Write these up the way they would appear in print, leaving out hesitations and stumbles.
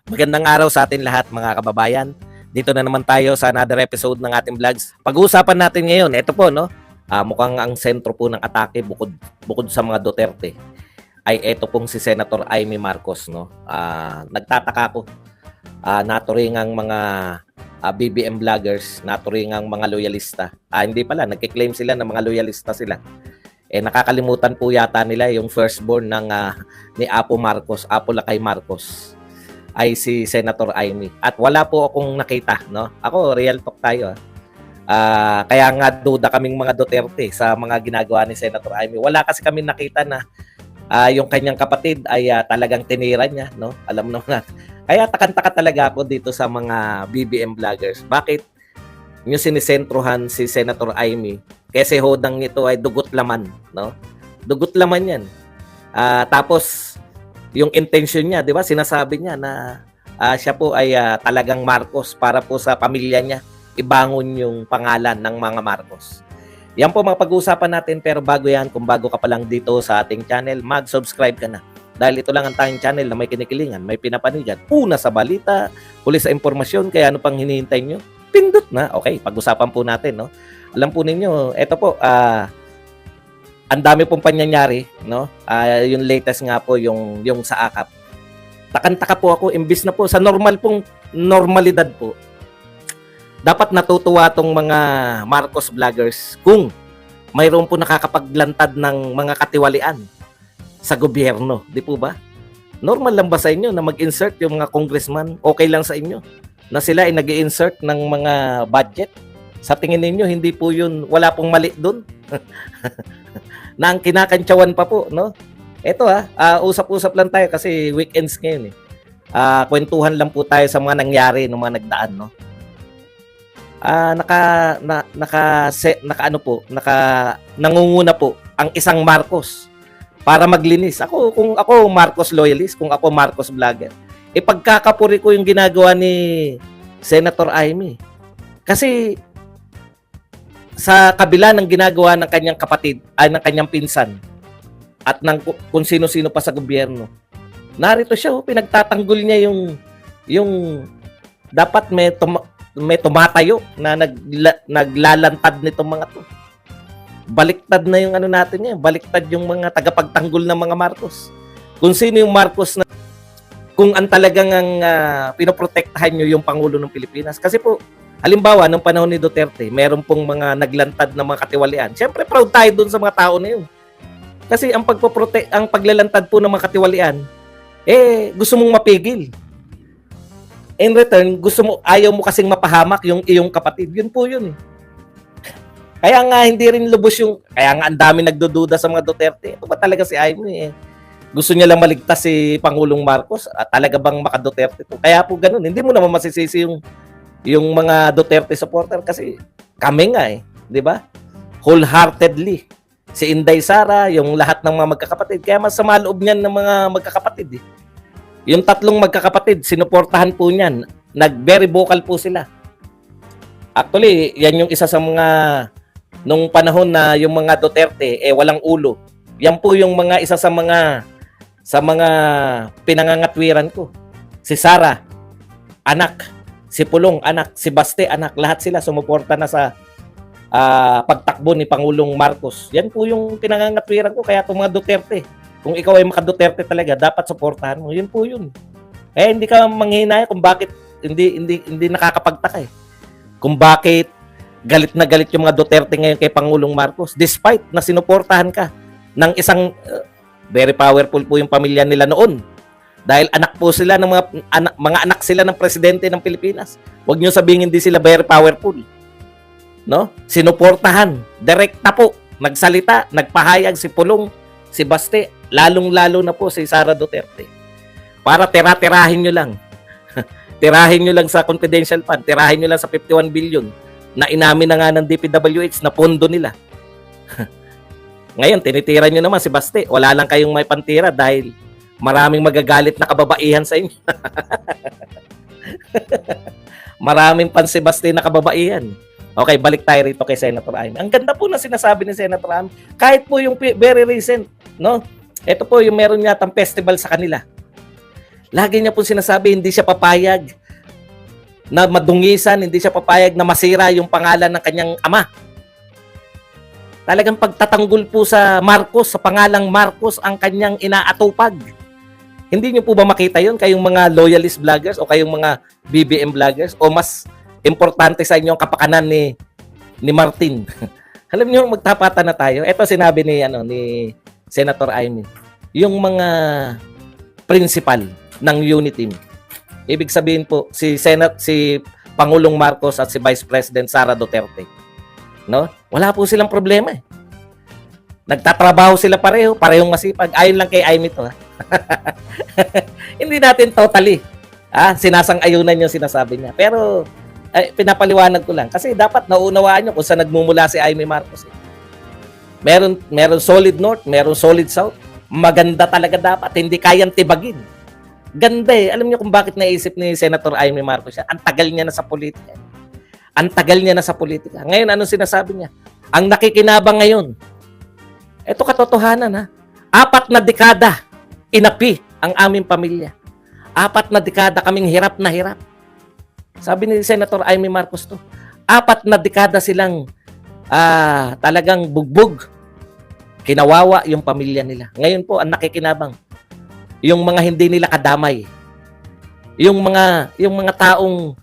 Magandang araw sa atin lahat mga kababayan. Dito na naman tayo sa another episode ng ating vlogs. Pag-uusapan natin ngayon, ito po no, mukhang ang sentro po ng atake bukod sa mga Duterte ay ito pong si Senator Amy Marcos no. Nagtataka ko naturingang mga BBM vloggers, naturingang mga loyalista. Hindi pala, nagki-claim sila na mga loyalista sila. Nakakalimutan po yata nila yung firstborn ng ni Apo Marcos, Apo Lakay Marcos ay si Senator Amy. At wala po akong nakita, no? Ako, real talk tayo. Kaya nga duda kaming mga Duterte sa mga ginagawa ni Senator Amy. Wala kasi kami nakita na yung kanyang kapatid ay talagang tinira niya, no? Alam mo na. Kaya takanta-taka talaga ako dito sa mga BBM vloggers. Bakit yung sinisentruhan si Senator Amy? Kasi hodang nito ay dugot laman, no? Dugot laman 'yan. Tapos yung intention niya, 'di ba? Sinasabi niya na siya po ay talagang Marcos para po sa pamilya niya ibangon yung pangalan ng mga Marcos. Yan po mga pag-uusapan natin, pero bago yan, kung bago ka pa lang dito sa ating channel, mag-subscribe ka na. Dahil ito lang ang tayong channel na may kinikilingan, may pinapanigan. Una sa balita, huli sa impormasyon, kaya ano pang hinihintay nyo? Pindot na. Okay, pag-usapan po natin, no? Alam po ninyo, ito po, ang dami pong pangyayari, no? Yung latest nga po, yung sa AKAP. Takantaka po ako, imbis na po, sa normalidad po, dapat natutuwa tong mga Marcos vloggers kung mayroon po nakakapaglantad ng mga katiwalian sa gobyerno, di po ba? Normal lang ba sa inyo na mag-insert yung mga congressman? Okay lang sa inyo na sila ay nag-i-insert ng mga budget? Sa tingin ninyo, hindi po yun, wala pong mali doon? Na ang kinakantsawan pa po, no? Ito usap-usap lang tayo kasi weekends ngayon eh. Kwentuhan lang po tayo sa mga nangyari ng mga nagdaan, no? Nangunguna po ang isang Marcos para maglinis. Kung ako Marcos loyalist, kung ako Marcos vlogger, ipagkakapuri ko yung ginagawa ni Senator Amy. Kasi sa kabila ng ginagawa ng kanyang kapatid, ng kanyang pinsan, at ng kung sino-sino pa sa gobyerno, narito siya, pinagtatanggol niya yung dapat may tumatayo na naglalantad nitong mga to. Baliktad na yung ano natin niya, baliktad yung mga tagapagtanggol ng mga Marcos. Kung sino yung Marcos na kung ang talagang pinoprotektahan nyo yung Pangulo ng Pilipinas. Kasi po, halimbawa, nung panahon ni Duterte, meron pong mga naglantad na mga katiwalian. Siyempre, proud tayo dun sa mga tao na yun. Kasi ang paglalantad po ng mga katiwalian, gusto mong mapigil. In return, ayaw mo kasing mapahamak yung iyong kapatid. Yun po yun. Kaya nga hindi rin lubos kaya nga ang dami nagdududa sa mga Duterte. Ito ba talaga si Amy Gusto niya lang maligtas si Pangulong Marcos? Talaga bang maka-Duterte to? Kaya po ganun. Hindi mo naman masisisi yung mga Duterte supporter kasi kami nga di ba? Wholeheartedly. Si Inday Sara, yung lahat ng mga magkakapatid. Kaya mas sama loob niyan ng mga magkakapatid Yung tatlong magkakapatid, sinuportahan po niyan. Very vocal po sila. Actually, yan yung isa sa mga nung panahon na yung mga Duterte walang ulo. Yan po yung mga isa sa mga pinangangatwiran ko. Si Sara, anak. Si Pulong, anak. Si Baste, anak. Lahat sila sumuporta na sa pagtakbo ni Pangulong Marcos. Yan po yung pinangangatwiran ko. Kaya itong mga Duterte, kung ikaw ay maka-Duterte talaga, dapat suportahan mo. Yun po yun. Hindi ka manghinaya kung bakit hindi nakakapagtaka Kung bakit galit na galit yung mga Duterte ngayon kay Pangulong Marcos despite na sinuportahan ka ng isang very powerful po yung pamilya nila noon. Dahil anak po sila ng mga anak sila ng presidente ng Pilipinas. Huwag niyo sabihin hindi sila very powerful. No? Sinuportahan, direkta po, nagsalita, nagpahayag si Pulong, si Baste, lalong-lalo na po si Sara Duterte. Para tirahin nyo lang. Tirahin nyo lang sa confidential fund, tirahin nyo lang sa 51 billion na inamin na nga ng DPWH na pondo nila. Ngayon, tinitira nyo naman si Baste. Wala lang kayong may pantira dahil maraming magagalit na kababaihan sa inyo. Maraming si Baste na kababaihan. Okay, balik tayo rito kay Senator Amy. Ang ganda po na sinasabi ni Senator Amy. Kahit po yung very recent, no? Ito po yung meron yatang festival sa kanila. Lagi niya po sinasabi, hindi siya papayag na madungisan, hindi siya papayag na masira yung pangalan ng kanyang ama. Talagang pagtatanggol po sa Marcos, sa pangalang Marcos, ang kanyang inaatupag. Hindi niyo po ba makita yun, kayong mga loyalist vloggers o kayong mga BBM vloggers? O mas importante sa inyo ang kapakanan ni Martin? Alam niyo, magtapatan na tayo. Ito sinabi ni Senator Amy. Yung mga principal ng unit team. Ibig sabihin po, si Pangulong Marcos at si Vice President Sara Duterte. No? Wala po silang problema eh. Nagtatrabaho sila parehong masipag. Ayon lang kay Amy to. Hindi natin totally sinasang-ayunan yung sinasabi niya. Pero pinapaliwanag ko lang. Kasi dapat naunawaan nyo kung saan nagmumula si Amy Marcos. Eh. Meron solid north, meron solid south. Maganda talaga dapat. Hindi kayang tibagin. Ganda eh. Alam niyo kung bakit naisip ni Senator Amy Marcos siya? Ang tagal niya na sa politika. Ang tagal niya na sa politika. Ngayon, anong sinasabi niya? Ang nakikinabang ngayon. Ito katotohanan ha. 4 na dekada inapi ang aming pamilya. 4 na dekada kaming hirap na hirap. Sabi ni Senator Amy Marcos to. 4 na dekada silang talagang bugbog. Kinawawa yung pamilya nila. Ngayon po, ang nakikinabang. Yung mga hindi nila kadamay. Yung mga taong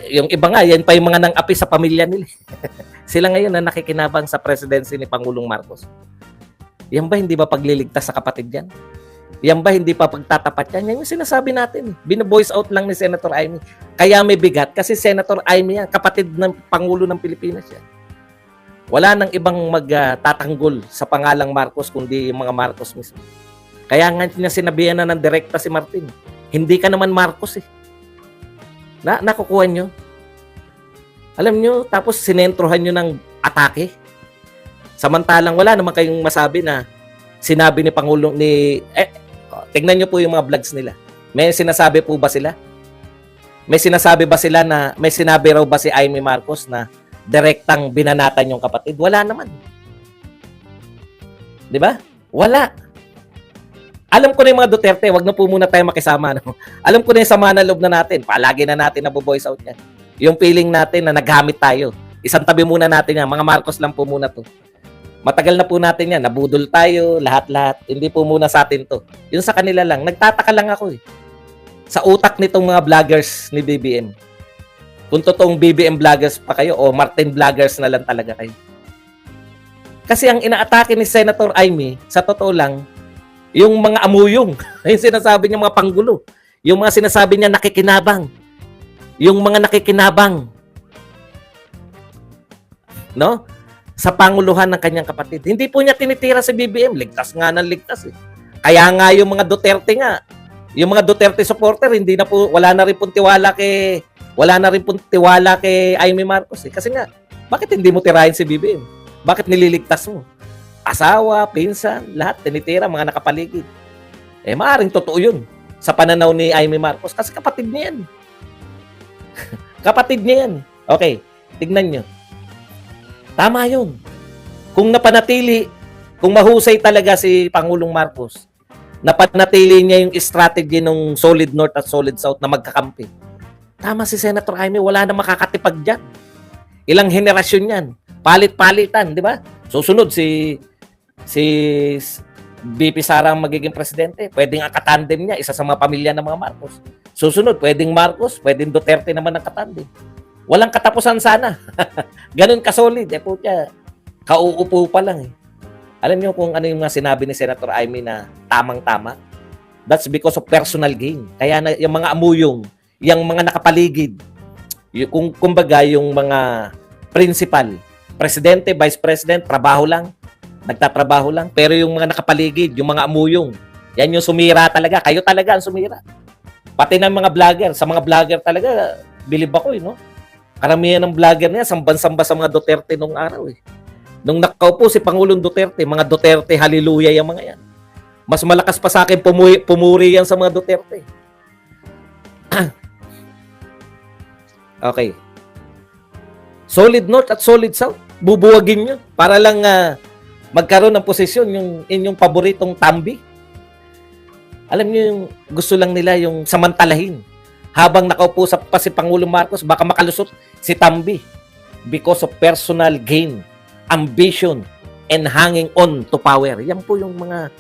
yung iba nga, yan pa yung mga nang-api sa pamilya nila. Sila ngayon na nakikinabang sa presidency ni Pangulong Marcos. Yan ba hindi ba pagliligtas sa kapatid yan? Yan ba hindi pa pagtatapat yan? Yan yung sinasabi natin. Bino-voice out lang ni Senator Amy. Kaya may bigat kasi Senator Amy yan, kapatid ng Pangulo ng Pilipinas yan. Wala nang ibang magtatanggol sa pangalang Marcos kundi yung mga Marcos mismo. Kaya nga niya sinabihan na ng direkta si Martin. Hindi ka naman Marcos eh. Nakukuha nyo. Alam nyo, tapos sinentrohan nyo ng atake. Samantalang wala naman kayong masabi na sinabi ni Pangulong tignan nyo po yung mga vlogs nila. May sinasabi po ba sila? May sinasabi ba sila na, may sinabi raw ba si Amy Marcos na direktang binanatan yung kapatid? Wala naman. Di ba? Wala. Alam ko na yung mga Duterte, wag na po muna tayo makisama. No? Alam ko na yung sama na loob na natin. Palagi na natin nabo-voice out yan. Yung feeling natin na naghamit tayo. Isang tabi muna natin yan. Mga Marcos lang po muna to. Matagal na po natin yan. Nabudol tayo, lahat-lahat. Hindi po muna sa atin to. Yung sa kanila lang. Nagtataka lang ako eh. Sa utak nitong mga vloggers ni BBM. Kung totoong BBM vloggers pa kayo o Martin vloggers na lang talaga kayo. Kasi ang inaatake ni Senator Amy, sa totoo lang, yung mga amuyong, yung sinasabi niya mga panggulo, yung mga sinasabi niya nakikinabang, yung mga nakikinabang, no? Sa panguluhan ng kanyang kapatid. Hindi po niya tinitira si BBM, ligtas nga ng ligtas eh. Kaya nga yung mga Duterte nga, yung mga Duterte supporter, wala na rin pong tiwala kay Amy Marcos eh. Kasi nga, bakit hindi mo tirahin si BBM? Bakit nililigtas mo? Asawa, pinsan, lahat tinitira, mga nakapaligid. Maaaring totoo yun sa pananaw ni Amy Marcos kasi kapatid niya yan. Kapatid niya yan. Okay, tignan nyo. Tama yun. Kung napanatili, kung mahusay talaga si Pangulong Marcos, napanatili niya yung strategy ng solid north at solid south na magkakampi. Tama si Senator Amy, wala na makakatipag dyan. Ilang henerasyon yan. Palit-palitan, di ba? Susunod si BP Sara ang magiging presidente. Pwedeng ang katandem niya, isa sa mga pamilya ng mga Marcos. Susunod, pwedeng Marcos, pwedeng Duterte naman ang katandem. Walang katapusan sana. Ganun kasolid. Putya, kauupo pa lang eh. Alam niyo kung ano yung mga sinabi ni Senator Amy na tamang-tama? That's because of personal gain. Kaya na, yung mga amuyong, yung mga nakapaligid, kumbaga yung mga principal, presidente, vice president, trabaho lang, nagtatrabaho lang. Pero yung mga nakapaligid, yung mga amuyong, yan yung sumira talaga. Kayo talaga ang sumira. Pati ng mga vlogger. Sa mga vlogger talaga, bilib ako no? Karamihan ng vlogger niya, samban-samba sa mga Duterte nung araw eh. Nung nakaupo si Pangulong Duterte, mga Duterte, hallelujah yung mga yan. Mas malakas pa sa akin pumuri yan sa mga Duterte. Okay. Solid North at Solid South, bubuwagin nyo para lang magkaroon ng posisyon yung inyong paboritong tambi. Alam niyo yung gusto lang nila yung samantalahin. Habang nakaupo pa si Pangulong Marcos, baka makalusot si Tambi because of personal gain, ambition, and hanging on to power. Yan po yung mga...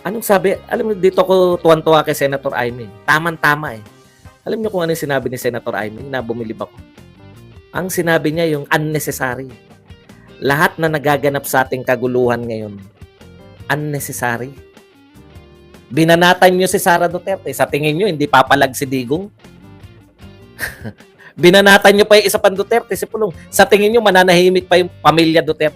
Anong sabi? Alam mo, dito ko tuwan-tuwa kay Senator Amy. Taman-tama eh. Alam niyo kung ano yung sinabi ni Senator Amy na bumilib ako? Ang sinabi niya yung unnecessary. Lahat na nagaganap sa ating kaguluhan ngayon, unnecessary. Binanatan niyo si Sara Duterte. Sa tingin niyo, hindi papalag si Digong? Binanatan niyo pa yung isa pang Duterte, si Pulong. Sa tingin niyo, mananahimik pa yung pamilya Duterte?